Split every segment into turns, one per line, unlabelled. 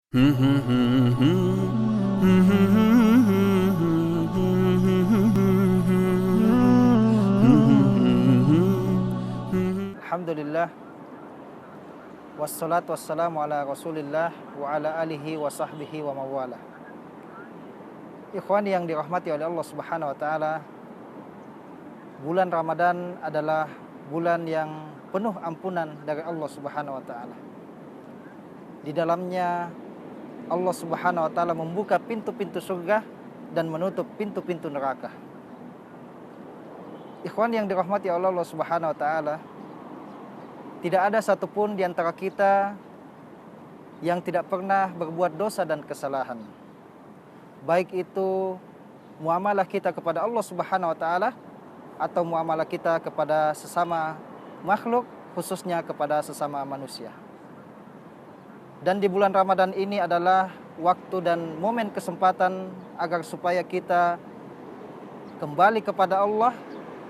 Alhamdulillah, wassalatu wassalamu ala rasulillah wa ala alihi wa sahbihi wa mawala. Ikhwan yang dirahmati oleh Allah subhanahu wa ta'ala, bulan Ramadan adalah bulan yang penuh ampunan dari Allah subhanahu wa ta'ala. Di dalamnya Allah subhanahu wa ta'ala membuka pintu-pintu surga dan menutup pintu-pintu neraka. Ikhwan yang dirahmati oleh Allah subhanahu wa ta'ala, tidak ada satupun di antara kita yang tidak pernah berbuat dosa dan kesalahan. Baik itu muamalah kita kepada Allah subhanahu wa ta'ala atau muamalah kita kepada sesama makhluk, khususnya kepada sesama manusia. Dan di bulan Ramadan ini adalah waktu dan momen kesempatan agar supaya kita kembali kepada Allah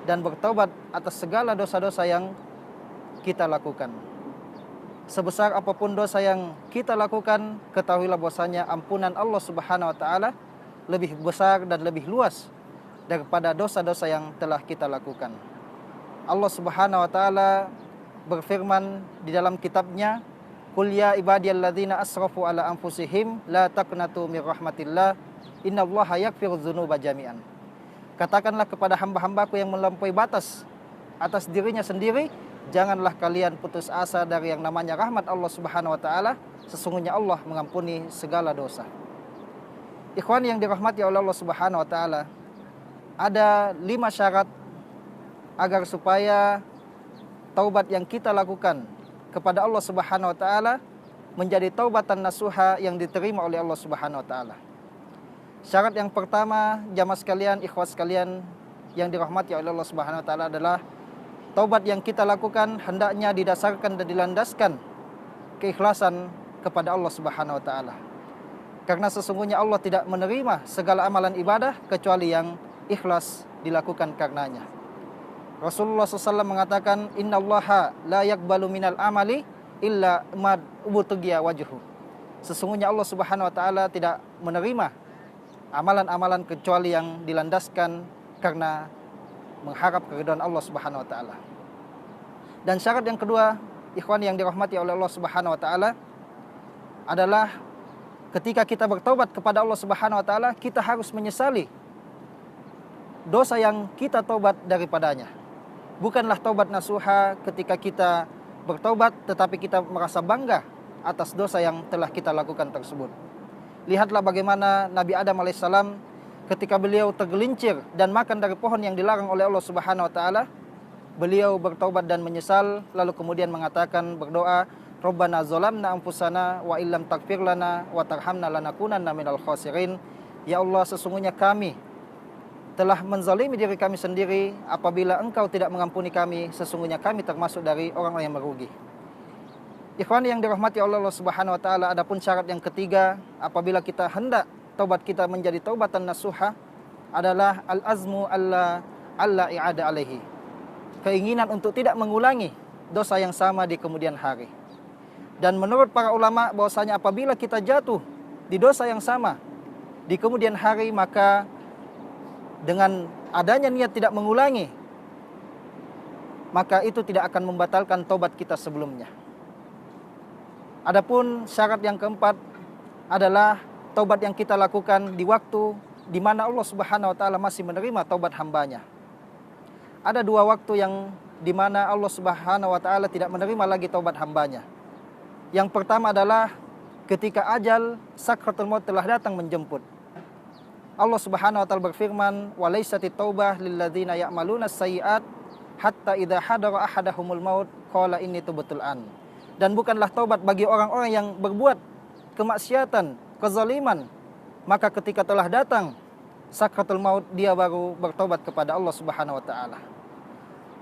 dan bertaubat atas segala dosa-dosa yang kita lakukan. Sebesar apapun dosa yang kita lakukan, ketahuilah bahwasanya ampunan Allah subhanahu wa ta'ala lebih besar dan lebih luas daripada dosa-dosa yang telah kita lakukan. Allah subhanahu wa ta'ala berfirman di dalam kitabnya, Qul ya ibadiyalladzina asrafu ala anfusihim la taqnatu mir rahmatillah innallaha yaghfirudz dzunuba jami'an. Katakanlah kepada hamba-hambaku yang melampaui batas atas dirinya sendiri, janganlah kalian putus asa dari yang namanya rahmat Allah subhanahu wa ta'ala. Sesungguhnya Allah mengampuni segala dosa. Ikhwan yang dirahmati oleh Allah subhanahu wa ta'ala, ada 5 syarat agar supaya taubat yang kita lakukan kepada Allah subhanahu wa ta'ala menjadi taubatan nasuha yang diterima oleh Allah subhanahu wa ta'ala. Syarat yang pertama, jamaah sekalian, ikhwas sekalian yang dirahmati oleh Allah subhanahu wa ta'ala, adalah taubat yang kita lakukan hendaknya didasarkan dan dilandaskan keikhlasan kepada Allah subhanahu wa ta'ala. Karena sesungguhnya Allah tidak menerima segala amalan ibadah kecuali yang ikhlas dilakukan karenanya. Rasulullah SAW mengatakan, Innallaha la yakbalu minal amali illa mad ubutugya wajhu. Sesungguhnya Allah subhanahu wa ta'ala tidak menerima amalan-amalan kecuali yang dilandaskan karena mengharap keridhaan Allah subhanahu wa ta'ala. Dan syarat yang kedua, ikhwan yang dirahmati oleh Allah subhanahu wa ta'ala, adalah ketika kita bertaubat kepada Allah subhanahu wa ta'ala, kita harus menyesali dosa yang kita taubat daripadanya. Bukanlah taubat nasuha ketika kita bertaubat tetapi kita merasa bangga atas dosa yang telah kita lakukan tersebut. Lihatlah bagaimana Nabi Adam alaihissalam ketika beliau tergelincir dan makan dari pohon yang dilarang oleh Allah subhanahu wa ta'ala, beliau bertaubat dan menyesal, lalu kemudian mengatakan, berdoa, Rabbana zolamna anfusana wa illam taghfir lana wa tarhamna lanakunanna minal khasirin. Ya Allah, sesungguhnya kami telah menzalimi diri kami sendiri. Apabila Engkau tidak mengampuni kami, sesungguhnya kami termasuk dari orang-orang yang merugi. Ikhwan yang dirahmati Allah subhanahu wa ta'ala, adapun syarat yang ketiga apabila kita hendak taubat kita menjadi taubatan nasuha adalah al-azmu alla i'ada alaihi. Keinginan untuk tidak mengulangi dosa yang sama di kemudian hari. Dan menurut para ulama bahwasanya apabila kita jatuh di dosa yang sama di kemudian hari, maka dengan adanya niat tidak mengulangi, maka itu tidak akan membatalkan taubat kita sebelumnya. Adapun syarat yang keempat adalah taubat yang kita lakukan di waktu di mana Allah subhanahu wa ta'ala masih menerima taubat hambanya. Ada 2 waktu yang di mana Allah subhanahu wa ta'ala tidak menerima lagi taubat hambanya. Yang pertama adalah ketika ajal sakratul maut telah datang menjemput. Allah subhanahu wa ta'ala berfirman, walaysati taubah lilladzina ya'maluna sayyi'at hatta idza hadara ahadahumul maut qala inni tubtul an. Dan bukanlah taubat bagi orang-orang yang berbuat kemaksiatan, kezaliman, maka ketika telah datang sakratul maut, dia baru bertaubat kepada Allah subhanahu wa ta'ala.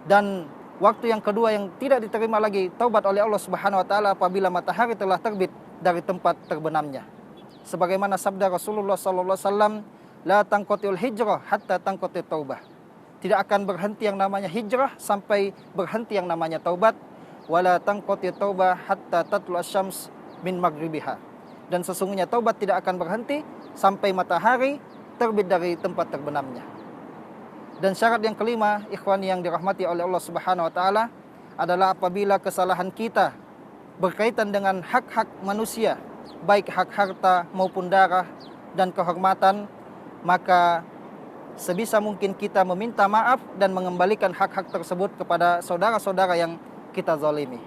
Dan waktu yang kedua yang tidak diterima lagi taubat oleh Allah subhanahu wa ta'ala apabila matahari telah terbit dari tempat terbenamnya. Sebagaimana sabda Rasulullah SAW, la tangkotil hijrah hatta tangkotil taubah. Tidak akan berhenti yang namanya hijrah sampai berhenti yang namanya taubat. Wala tangkotil taubah hatta tatlu asyams min maghribiha. Dan sesungguhnya taubat tidak akan berhenti sampai matahari terbit dari tempat terbenamnya. Dan syarat yang kelima, ikhwan yang dirahmati oleh Allah Subhanahu wa taala, adalah apabila kesalahan kita berkaitan dengan hak-hak manusia, baik hak harta maupun darah dan kehormatan, maka sebisa mungkin kita meminta maaf dan mengembalikan hak-hak tersebut kepada saudara-saudara yang kita zalimi.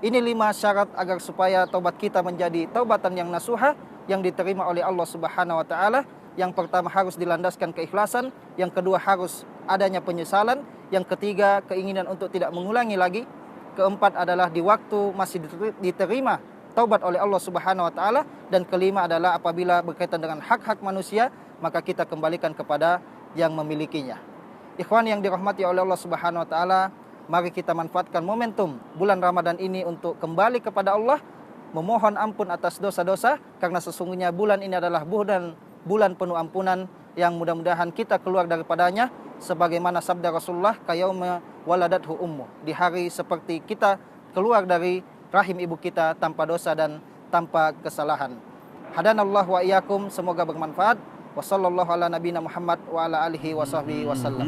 Ini 5 syarat agar supaya taubat kita menjadi taubatan yang nasuha, yang diterima oleh Allah Subhanahu wa taala. Yang pertama harus dilandaskan keikhlasan, yang kedua harus adanya penyesalan, yang ketiga keinginan untuk tidak mengulangi lagi, keempat adalah di waktu masih diterima taubat oleh Allah Subhanahu wa taala, dan kelima adalah apabila berkaitan dengan hak-hak manusia maka kita kembalikan kepada yang memilikinya. Ikhwan yang dirahmati oleh Allah Subhanahu wa taala, mari kita manfaatkan momentum bulan Ramadan ini untuk kembali kepada Allah, memohon ampun atas dosa-dosa, karena sesungguhnya bulan ini adalah bulan penuh ampunan yang mudah-mudahan kita keluar daripadanya sebagaimana sabda Rasulullah, kayauma waladathu ummu, di hari seperti kita keluar dari rahim ibu kita tanpa dosa dan tanpa kesalahan. Hadanallahu wa iyyakum, semoga bermanfaat. Wassallallahu ala nabiyina Muhammad wa ala alihi wa sahbihi wasallam.